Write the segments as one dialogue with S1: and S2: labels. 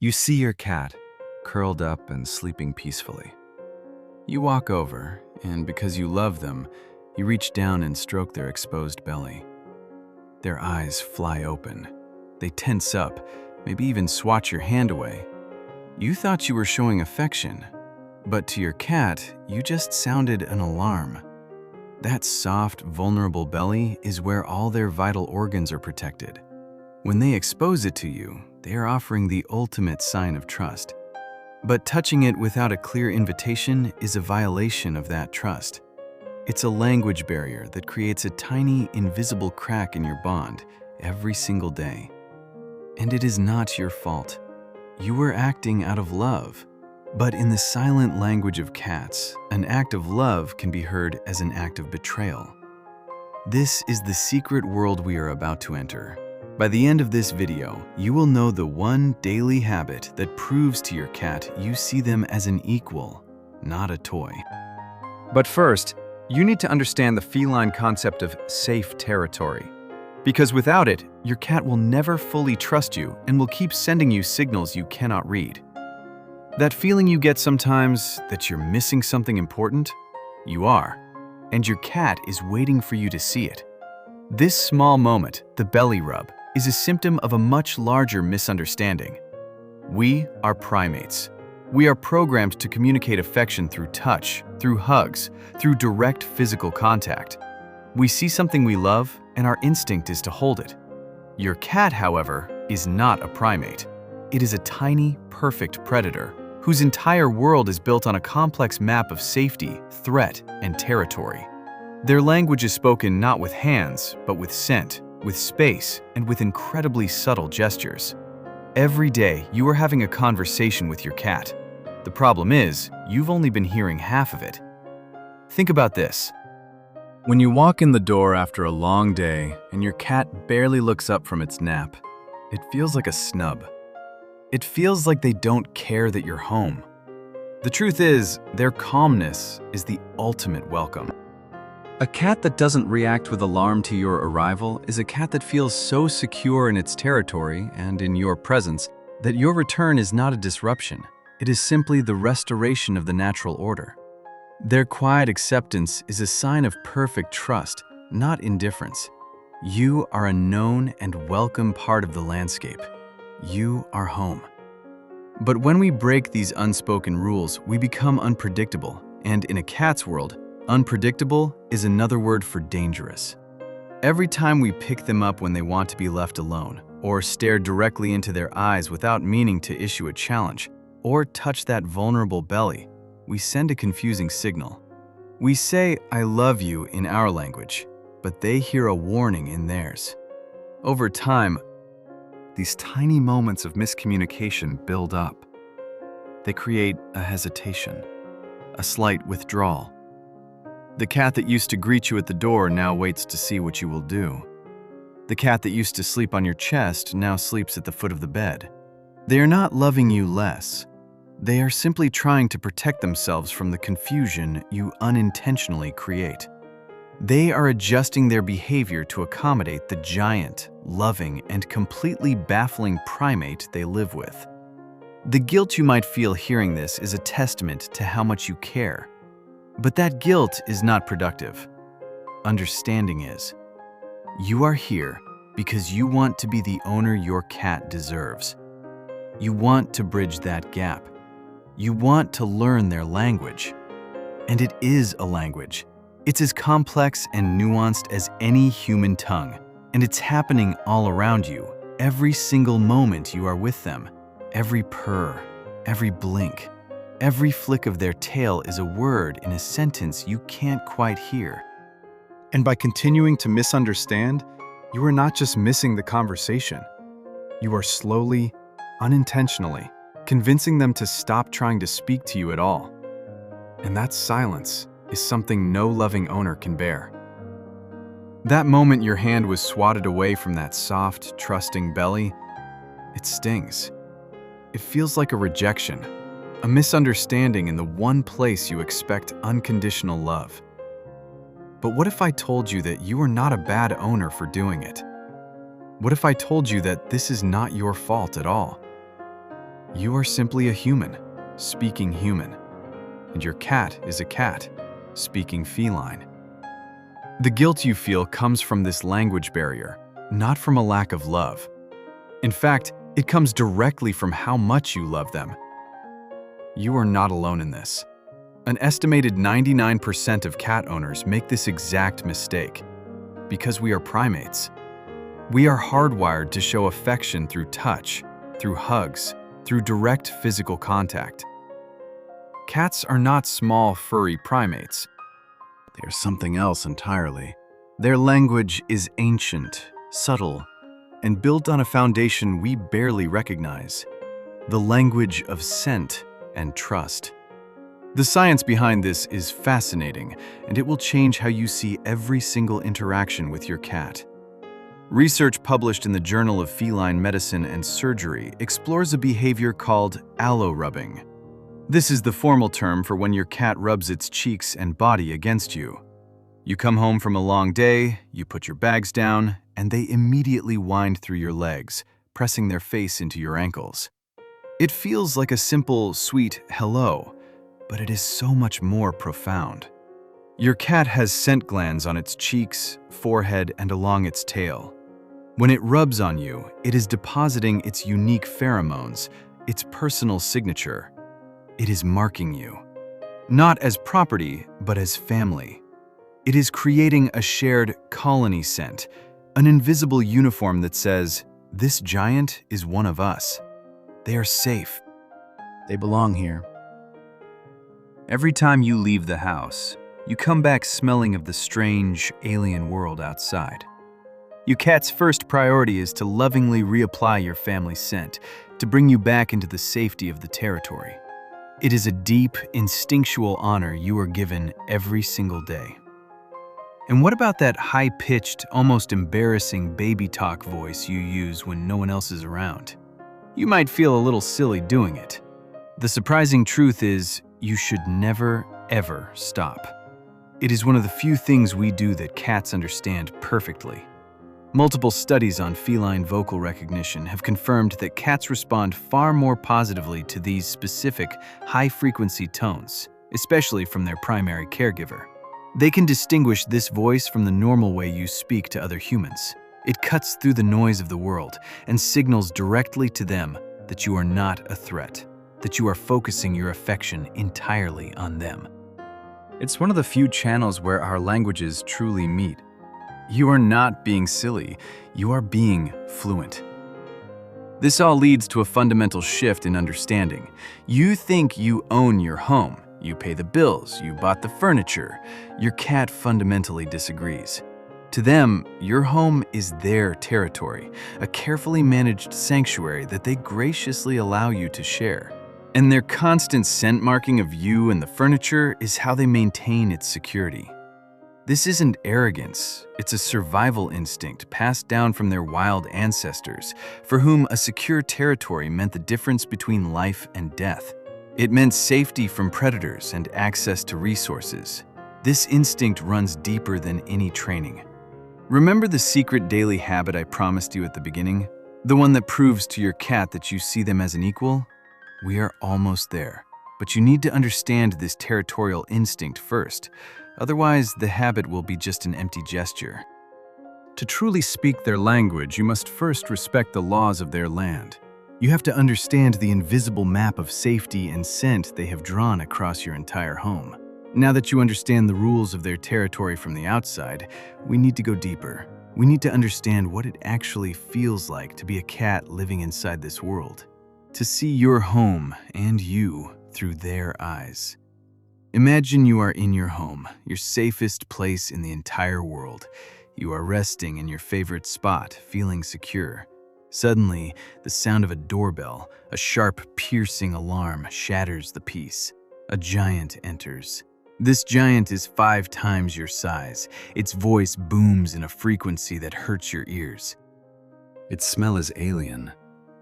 S1: You see your cat, curled up and sleeping peacefully. You walk over, and because you love them, you reach down and stroke their exposed belly. Their eyes fly open. They tense up, maybe even swat your hand away. You thought you were showing affection, but to your cat, you just sounded an alarm. That soft, vulnerable belly is where all their vital organs are protected. When they expose it to you, they are offering the ultimate sign of trust. But touching it without a clear invitation is a violation of that trust. It's a language barrier that creates a tiny, invisible crack in your bond every single day. And it is not your fault. You were acting out of love. But in the silent language of cats, an act of love can be heard as an act of betrayal. This is the secret world we are about to enter. By the end of this video, you will know the one daily habit that proves to your cat you see them as an equal, not a toy.
S2: But first, you need to understand the feline concept of safe territory. Because without it, your cat will never fully trust you and will keep sending you signals you cannot read. That feeling you get sometimes that you're missing something important? You are. And your cat is waiting for you to see it. This small moment, the belly rub, is a symptom of a much larger misunderstanding. We are primates. We are programmed to communicate affection through touch, through hugs, through direct physical contact. We see something we love, and our instinct is to hold it. Your cat, however, is not a primate. It is a tiny, perfect predator whose entire world is built on a complex map of safety, threat, and territory. Their language is spoken not with hands, but with scent, with space, and with incredibly subtle gestures. Every day, you are having a conversation with your cat. The problem is, you've only been hearing half of it. Think about this. When you walk in the door after a long day and your cat barely looks up from its nap, it feels like a snub. It feels like they don't care that you're home. The truth is, their calmness is the ultimate welcome. A cat that doesn't react with alarm to your arrival is a cat that feels so secure in its territory and in your presence that your return is not a disruption. It is simply the restoration of the natural order. Their quiet acceptance is a sign of perfect trust, not indifference. You are a known and welcome part of the landscape. You are home. But when we break these unspoken rules, we become unpredictable, and in a cat's world, unpredictable is another word for dangerous. Every time we pick them up when they want to be left alone, or stare directly into their eyes without meaning to issue a challenge, or touch that vulnerable belly, we send a confusing signal. We say, "I love you" in our language, but they hear a warning in theirs. Over time, these tiny moments of miscommunication build up. They create a hesitation, a slight withdrawal. The cat that used to greet you at the door now waits to see what you will do. The cat that used to sleep on your chest now sleeps at the foot of the bed. They are not loving you less. They are simply trying to protect themselves from the confusion you unintentionally create. They are adjusting their behavior to accommodate the giant, loving, and completely baffling primate they live with. The guilt you might feel hearing this is a testament to how much you care. But that guilt is not productive. Understanding is. You are here because you want to be the owner your cat deserves. You want to bridge that gap. You want to learn their language. And it is a language. It's as complex and nuanced as any human tongue. And it's happening all around you, every single moment you are with them. Every purr, every blink, every flick of their tail is a word in a sentence you can't quite hear. And by continuing to misunderstand, you are not just missing the conversation. You are slowly, unintentionally, convincing them to stop trying to speak to you at all. And that silence is something no loving owner can bear. That moment your hand was swatted away from that soft, trusting belly, it stings. It feels like a rejection, a misunderstanding in the one place you expect unconditional love. But what if I told you that you are not a bad owner for doing it? What if I told you that this is not your fault at all? You are simply a human, speaking human. And your cat is a cat, speaking feline. The guilt you feel comes from this language barrier, not from a lack of love. In fact, it comes directly from how much you love them. You are not alone in this. An estimated 99% of cat owners make this exact mistake. Because we are primates. We are hardwired to show affection through touch, through hugs, through direct physical contact. Cats are not small, furry primates. They are something else entirely. Their language is ancient, subtle, and built on a foundation we barely recognize: the language of scent and trust. The science behind this is fascinating, and it will change how you see every single interaction with your cat. Research published in the Journal of Feline Medicine and Surgery explores a behavior called allorubbing. This is the formal term for when your cat rubs its cheeks and body against you. You come home from a long day, you put your bags down, and they immediately wind through your legs, pressing their face into your ankles. It feels like a simple, sweet hello, but it is so much more profound. Your cat has scent glands on its cheeks, forehead, and along its tail. When it rubs on you, it is depositing its unique pheromones, its personal signature. It is marking you, not as property, but as family. It is creating a shared colony scent, an invisible uniform that says, "This giant is one of us. They are safe. They belong here." Every time you leave the house, you come back smelling of the strange, alien world outside. Your cat's first priority is to lovingly reapply your family scent, to bring you back into the safety of the territory. It is a deep, instinctual honor you are given every single day. And what about that high-pitched, almost embarrassing baby talk voice you use when no one else is around? You might feel a little silly doing it. The surprising truth is, you should never, ever stop. It is one of the few things we do that cats understand perfectly. Multiple studies on feline vocal recognition have confirmed that cats respond far more positively to these specific, high-frequency tones, especially from their primary caregiver. They can distinguish this voice from the normal way you speak to other humans. It cuts through the noise of the world and signals directly to them that you are not a threat, that you are focusing your affection entirely on them. It's one of the few channels where our languages truly meet. You are not being silly, you are being fluent. This all leads to a fundamental shift in understanding. You think you own your home, you pay the bills, you bought the furniture. Your cat fundamentally disagrees. To them, your home is their territory, a carefully managed sanctuary that they graciously allow you to share. And their constant scent marking of you and the furniture is how they maintain its security. This isn't arrogance, it's a survival instinct passed down from their wild ancestors, for whom a secure territory meant the difference between life and death. It meant safety from predators and access to resources. This instinct runs deeper than any training. Remember the secret daily habit I promised you at the beginning? The one that proves to your cat that you see them as an equal? We are almost there, but you need to understand this territorial instinct first. Otherwise, the habit will be just an empty gesture. To truly speak their language, you must first respect the laws of their land. You have to understand the invisible map of safety and scent they have drawn across your entire home. Now that you understand the rules of their territory from the outside, we need to go deeper. We need to understand what it actually feels like to be a cat living inside this world. To see your home and you through their eyes. Imagine you are in your home, your safest place in the entire world. You are resting in your favorite spot, feeling secure. Suddenly, the sound of a doorbell, a sharp, piercing alarm, shatters the peace. A giant enters. This giant is 5 times your size. Its voice booms in a frequency that hurts your ears. Its smell is alien,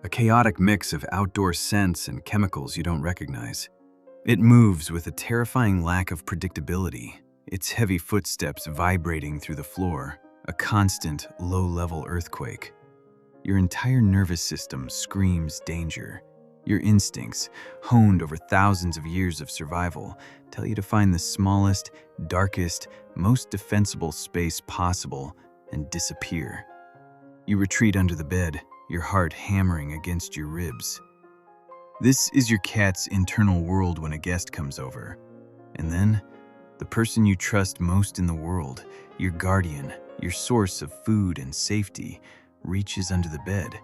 S2: a chaotic mix of outdoor scents and chemicals you don't recognize. It moves with a terrifying lack of predictability, its heavy footsteps vibrating through the floor, a constant, low-level earthquake. Your entire nervous system screams danger.
S1: Your instincts, honed over thousands of years of survival, tell you to find the smallest, darkest, most defensible space possible and disappear. You retreat under the bed, your heart hammering against your ribs. This is your cat's internal world when a guest comes over. And then, the person you trust most in the world, your guardian, your source of food and safety, reaches under the bed.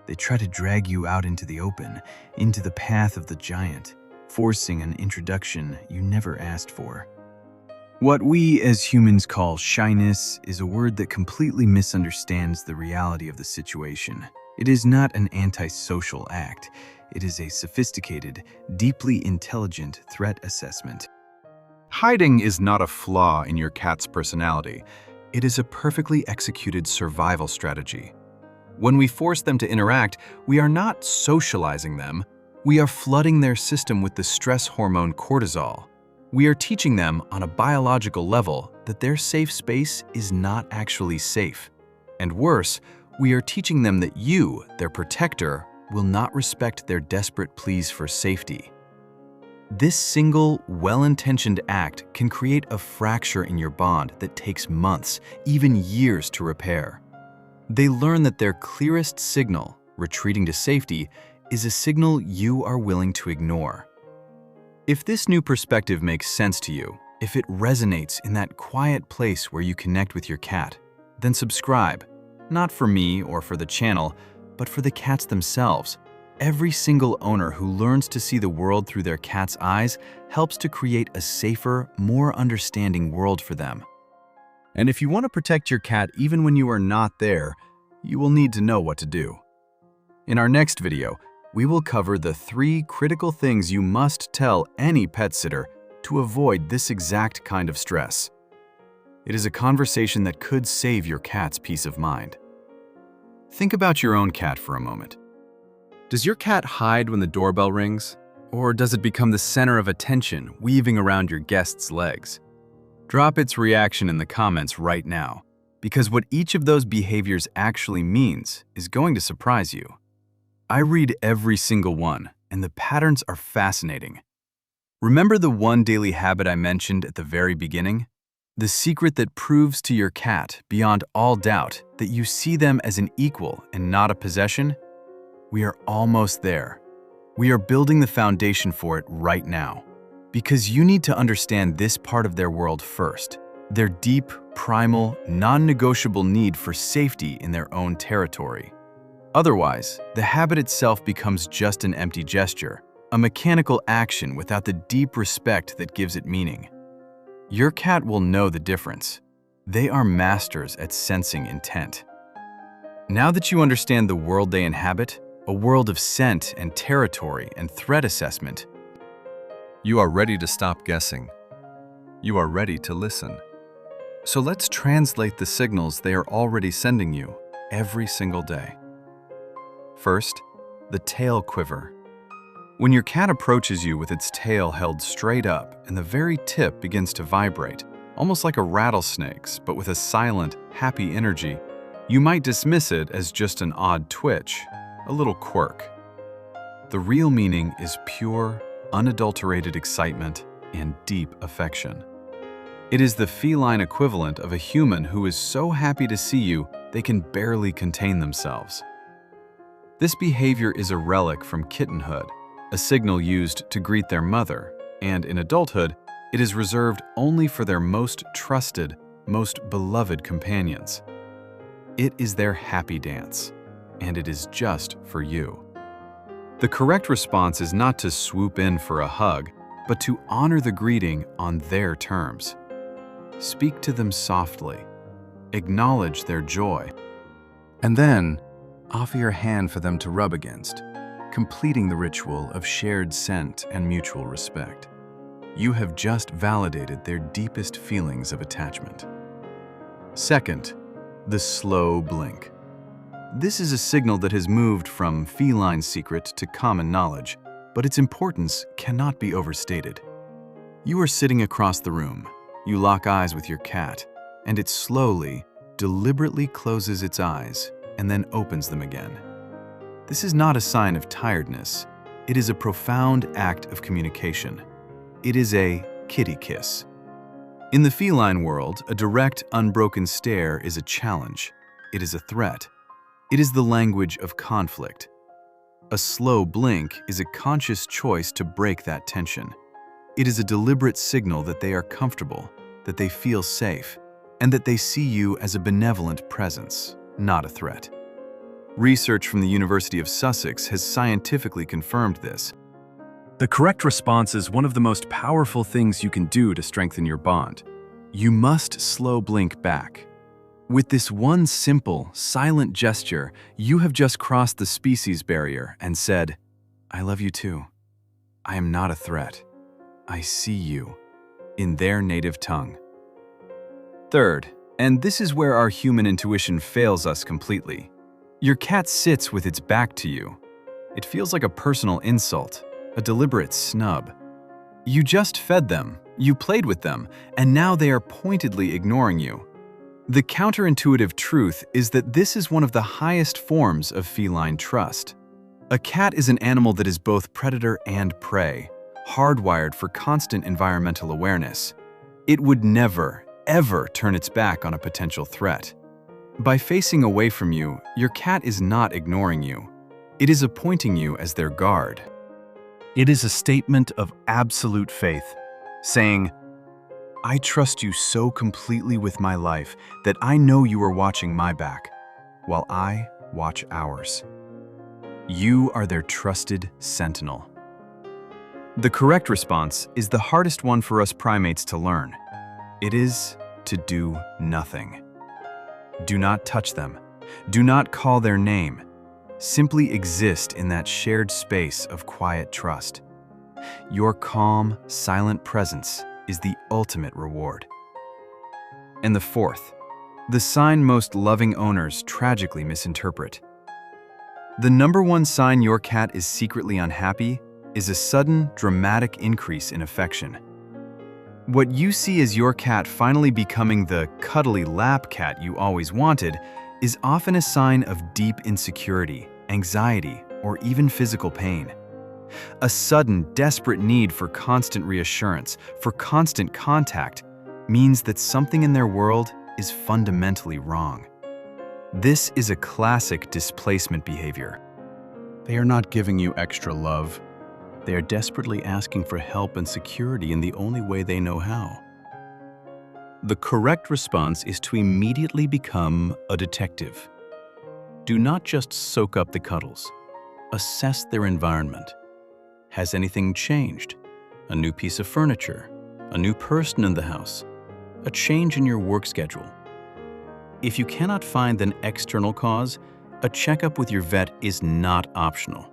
S1: They try to drag you out into the open, into the path of the giant, forcing an introduction you never asked for. What we as humans call shyness is a word that completely misunderstands the reality of the situation. It is not an antisocial act. It is a sophisticated, deeply intelligent threat assessment.
S2: Hiding is not a flaw in your cat's personality. It is a perfectly executed survival strategy. When we force them to interact, we are not socializing them. We are flooding their system with the stress hormone cortisol. We are teaching them on a biological level that their safe space is not actually safe. And worse, we are teaching them that you, their protector, will not respect their desperate pleas for safety. This single, well-intentioned act can create a fracture in your bond that takes months, even years to repair. They learn that their clearest signal, retreating to safety, is a signal you are willing to ignore. If this new perspective makes sense to you, if it resonates in that quiet place where you connect with your cat, then subscribe, not for me or for the channel, but for the cats themselves. Every single owner who learns to see the world through their cat's eyes helps to create a safer, more understanding world for them. And if you want to protect your cat even when you are not there, you will need to know what to do. In our next video, we will cover the 3 critical things you must tell any pet sitter to avoid this exact kind of stress. It is a conversation that could save your cat's peace of mind. Think about your own cat for a moment. Does your cat hide when the doorbell rings? Or does it become the center of attention, weaving around your guest's legs? Drop its reaction in the comments right now, because what each of those behaviors actually means is going to surprise you. I read every single one, and the patterns are fascinating. Remember the one daily habit I mentioned at the very beginning? The secret that proves to your cat, beyond all doubt, that you see them as an equal and not a possession? We are almost there. We are building the foundation for it right now. Because you need to understand this part of their world first, their deep, primal, non-negotiable need for safety in their own territory. Otherwise, the habit itself becomes just an empty gesture, a mechanical action without the deep respect that gives it meaning. Your cat will know the difference. They are masters at sensing intent. Now that you understand the world they inhabit, a world of scent and territory and threat assessment, you are ready to stop guessing. You are ready to listen. So let's translate the signals they are already sending you every single day. First, the tail quiver. When your cat approaches you with its tail held straight up and the very tip begins to vibrate, almost like a rattlesnake's, but with a silent, happy energy, you might dismiss it as just an odd twitch, a little quirk. The real meaning is pure, unadulterated excitement and deep affection. It is the feline equivalent of a human who is so happy to see you they can barely contain themselves. This behavior is a relic from kittenhood, a signal used to greet their mother, and in adulthood, it is reserved only for their most trusted, most beloved companions. It is their happy dance, and it is just for you. The correct response is not to swoop in for a hug, but to honor the greeting on their terms. Speak to them softly, acknowledge their joy, and then offer your hand for them to rub against, completing the ritual of shared scent and mutual respect. You have just validated their deepest feelings of attachment. Second, the slow blink. This is a signal that has moved from feline secret to common knowledge, but its importance cannot be overstated. You are sitting across the room, you lock eyes with your cat, and it slowly, deliberately closes its eyes and then opens them again. This is not a sign of tiredness. It is a profound act of communication. It is a kitty kiss. In the feline world, a direct, unbroken stare is a challenge. It is a threat. It is the language of conflict. A slow blink is a conscious choice to break that tension. It is a deliberate signal that they are comfortable, that they feel safe, and that they see you as a benevolent presence, not a threat. Research from the University of Sussex has scientifically confirmed this. The correct response is one of the most powerful things you can do to strengthen your bond. You must slow blink back. With this one simple, silent gesture, you have just crossed the species barrier and said, "I love you too. I am not a threat. I see you," in their native tongue. Third, and this is where our human intuition fails us completely. Your cat sits with its back to you. It feels like a personal insult, a deliberate snub. You just fed them, you played with them, and now they are pointedly ignoring you. The counterintuitive truth is that this is one of the highest forms of feline trust. A cat is an animal that is both predator and prey, hardwired for constant environmental awareness. It would never, ever turn its back on a potential threat. By facing away from you, your cat is not ignoring you. It is appointing you as their guard. It is a statement of absolute faith, saying, "I trust you so completely with my life that I know you are watching my back, while I watch ours." You are their trusted sentinel. The correct response is the hardest one for us primates to learn. It is to do nothing. Do not touch them. Do not call their name. Simply exist in that shared space of quiet trust. Your calm, silent presence is the ultimate reward. And the fourth, the sign most loving owners tragically misinterpret. The number one sign your cat is secretly unhappy is a sudden, dramatic increase in affection. What you see as your cat finally becoming the cuddly lap cat you always wanted is often a sign of deep insecurity, anxiety, or even physical pain. A sudden, desperate need for constant reassurance, for constant contact, means that something in their world is fundamentally wrong. This is a classic displacement behavior. They are not giving you extra love. They are desperately asking for help and security in the only way they know how. The correct response is to immediately become a detective. Do not just soak up the cuddles. Assess their environment. Has anything changed? A new piece of furniture? A new person in the house? A change in your work schedule? If you cannot find an external cause, a checkup with your vet is not optional.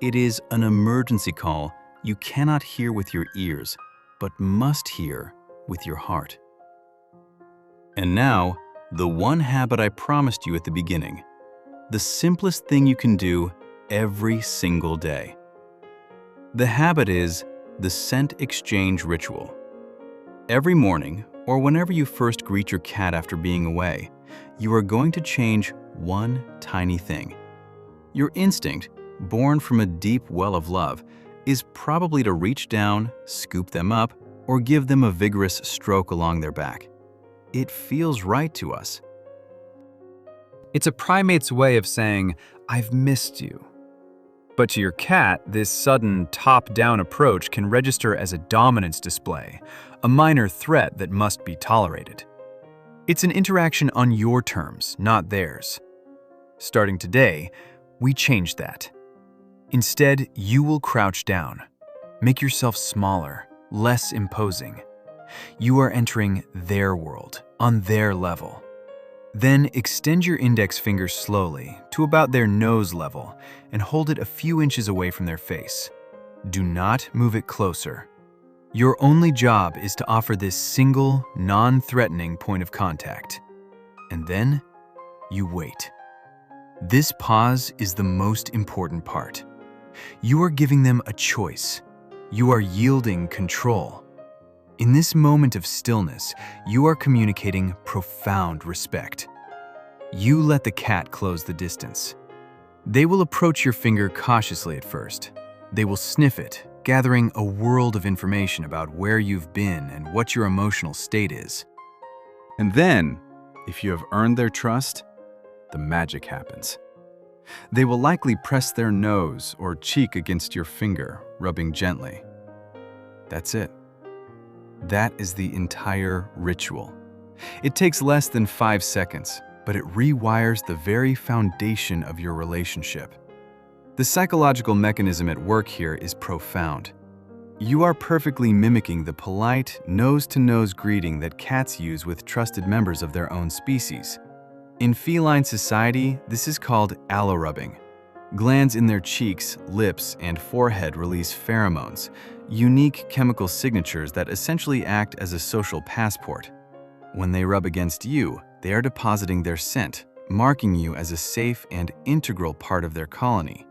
S2: It is an emergency call you cannot hear with your ears, but must hear with your heart. And now, the one habit I promised you at the beginning. The simplest thing you can do every single day. The habit is the scent exchange ritual. Every morning, or whenever you first greet your cat after being away, you are going to change one tiny thing. Your instinct, born from a deep well of love, is probably to reach down, scoop them up, or give them a vigorous stroke along their back. It feels right to us.
S3: It's a primate's way of saying, "I've missed you." But to your cat, this sudden top-down approach can register as a dominance display, a minor threat that must be tolerated. It's an interaction on your terms, not theirs. Starting today, we change that. Instead, you will crouch down. Make yourself smaller, less imposing. You are entering their world, on their level. Then extend your index finger slowly to about their nose level and hold it a few inches away from their face. Do not move it closer. Your only job is to offer this single, non-threatening point of contact. And then, you wait. This pause is the most important part. You are giving them a choice. You are yielding control. In this moment of stillness, you are communicating profound respect. You let the cat close the distance. They will approach your finger cautiously at first.
S2: They will sniff it, gathering a world of information about where you've been and what your emotional state is.
S1: And then, if you have earned their trust, the magic happens. They will likely press their nose or cheek against your finger, rubbing gently. That's it. That is the entire ritual. It takes less than 5 seconds, but it rewires the very foundation of your relationship. The psychological mechanism at work here is profound. You are perfectly mimicking the polite, nose-to-nose greeting that cats use with trusted members of their own species. In feline society, this is called allorubbing. Glands in their cheeks, lips, and forehead release pheromones, unique chemical signatures that essentially act as a social passport. When they rub against you, they are depositing their scent, marking you as a safe and integral part of their colony.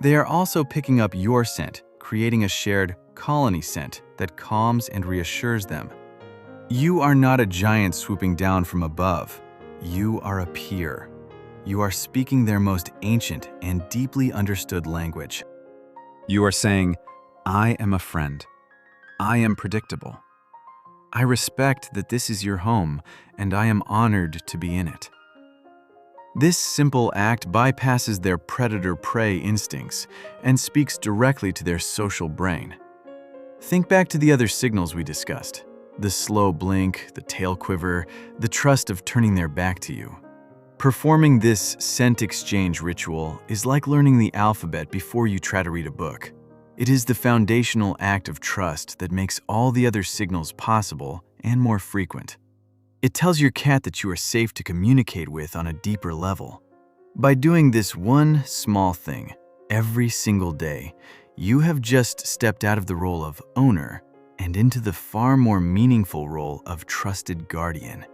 S1: They are also picking up your scent, creating a shared colony scent that calms and reassures them. You are not a giant swooping down from above. You are a peer. You are speaking their most ancient and deeply understood language.
S2: You are saying, I am a friend. I am predictable. I respect that this is your home, and I am honored to be in it. This simple act bypasses their predator-prey instincts and speaks directly to their social brain. Think back to the other signals we discussed: the slow blink, the tail quiver, the trust of turning their back to you. Performing this scent exchange ritual is like learning the alphabet before you try to read a book. It is the foundational act of trust that makes all the other signals possible and more frequent. It tells your cat that you are safe to communicate with on a deeper level. By doing this one small thing every single day, you have just stepped out of the role of owner and into the far more meaningful role of trusted guardian.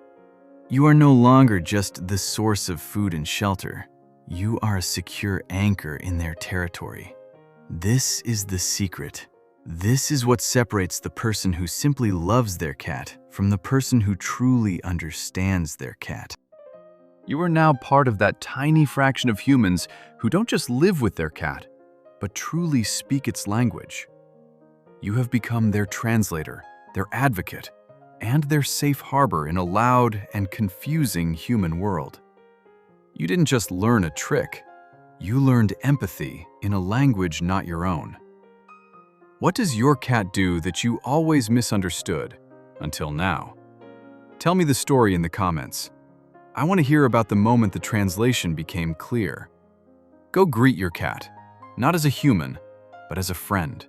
S2: You are no longer just the source of food and shelter. You are a secure anchor in their territory. This is the secret. This is what separates the person who simply loves their cat from the person who truly understands their cat.
S3: You are now part of that tiny fraction of humans who don't just live with their cat, but truly speak its language. You have become their translator, their advocate, and their safe harbor in a loud and confusing human world. You didn't just learn a trick, you learned empathy in a language not your own. What does your cat do that you always misunderstood until now? Tell me the story in the comments. I want to hear about the moment the translation became clear. Go greet your cat, not as a human, but as a friend.